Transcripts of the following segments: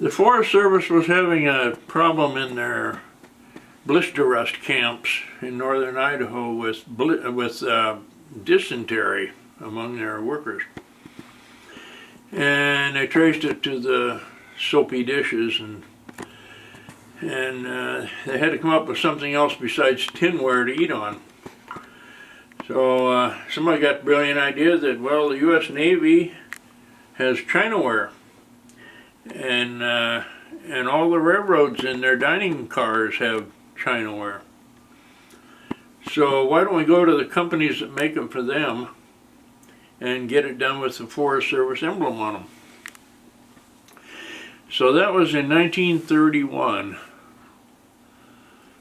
The Forest Service was having a problem in their blister rust camps in northern Idaho with dysentery among their workers. And they traced it to the soapy dishes, and they had to come up with something else besides tinware to eat on. So somebody got the brilliant idea that, well, the U.S. Navy has Chinaware, and all the railroads in their dining cars have Chinaware. So why don't we go to the companies that make them for them and get it done with the Forest Service emblem on them. So that was in 1931.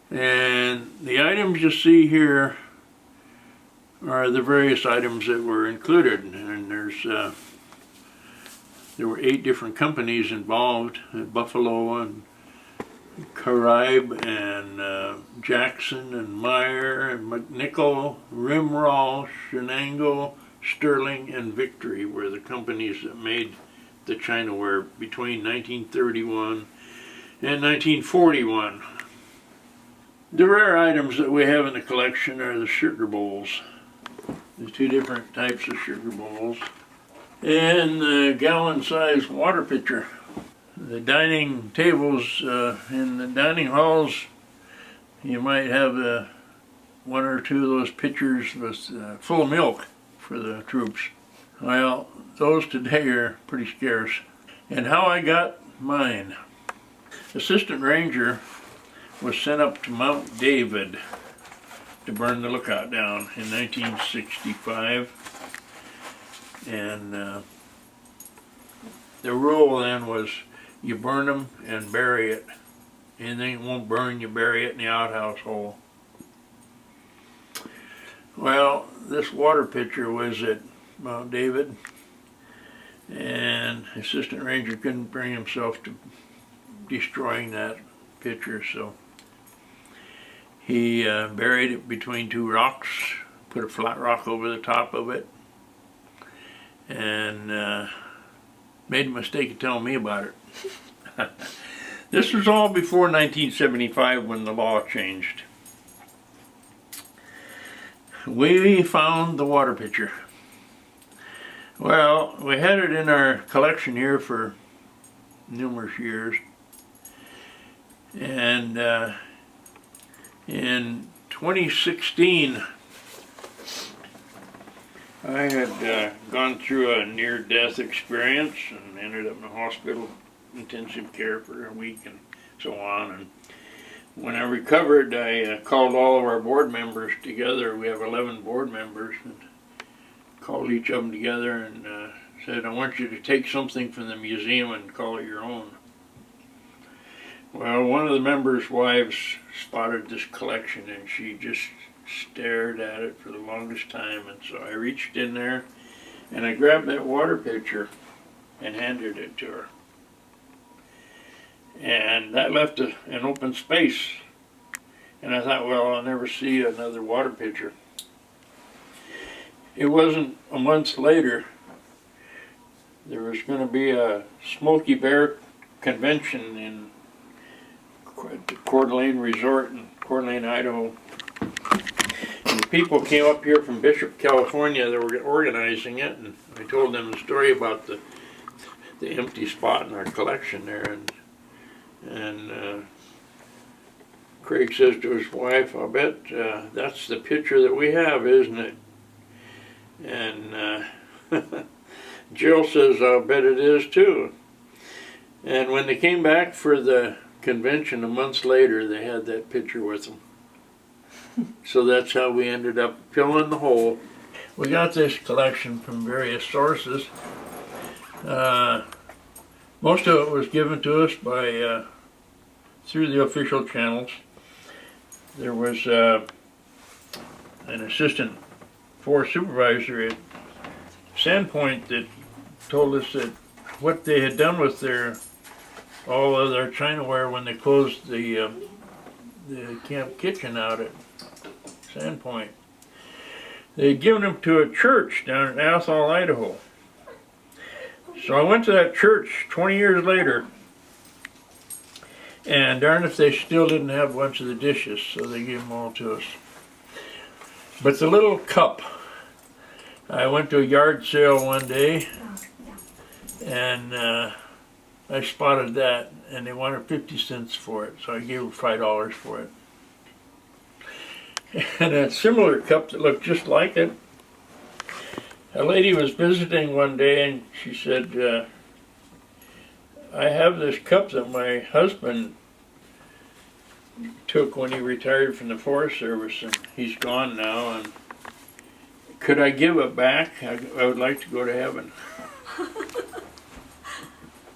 And the items you see here are the various items that were included. And there were 8 different companies involved: Buffalo and Caribe and Jackson and Meyer and McNichol, Rimrall, Shenango, Sterling, and Victory were the companies that made the Chinaware between 1931 and 1941. The rare items that we have in the collection are the sugar bowls. There's 2 different types of sugar bowls, and the gallon-sized water pitcher. The dining tables in the dining halls, you might have 1 or 2 of those pitchers with full of milk for the troops. Well, those today are pretty scarce. And how I got mine. Assistant Ranger was sent up to Mount David to burn the lookout down in 1965. And the rule then was you burn them and bury it. Anything that won't burn, you bury it in the outhouse hole. Well, this water pitcher was at Mount David, and Assistant Ranger couldn't bring himself to destroying that pitcher, so he buried it between 2 rocks, put a flat rock over the top of it, and made a mistake of telling me about it. This was all before 1975 when the law changed. We found the water pitcher. Well, we had it in our collection here for numerous years, and in 2016 I had gone through a near-death experience and ended up in the hospital, intensive care for a week and so on. And when I recovered, I called all of our board members together. We have 11 board members, and called each of them together and said, I want you to take something from the museum and call it your own. Well, one of the members' wives spotted this collection, and she just stared at it for the longest time, and so I reached in there and I grabbed that water pitcher and handed it to her. And that left an open space, and I thought, well, I'll never see another water pitcher. It wasn't a month later, there was going to be a Smoky Bear convention in the Coeur d'Alene Resort in Coeur d'Alene, Idaho. And the people came up here from Bishop, California that were organizing it, and I told them the story about the empty spot in our collection there, and Craig says to his wife, I'll bet that's the picture that we have, isn't it? And Jill says, I'll bet it is too. And when they came back for the convention a month later, they had that picture with them. So that's how we ended up filling the hole. We got this collection from various sources. Most of it was given to us by through the official channels. There was an assistant forest supervisor at Sandpoint that told us that what they had done with all of their Chinaware when they closed the camp kitchen out at Sandpoint. They had given them to a church down in Athol, Idaho. So I went to that church 20 years later, And darn if they still didn't have a bunch of the dishes, so they gave them all to us. But the little cup, I went to a yard sale one day, and I spotted that, and they wanted 50 cents for it, so I gave them $5 for it. And a similar cup that looked just like it, a lady was visiting one day, and she said, I have this cup that my husband took when he retired from the Forest Service, and he's gone now, and could I give it back? I would like to go to heaven.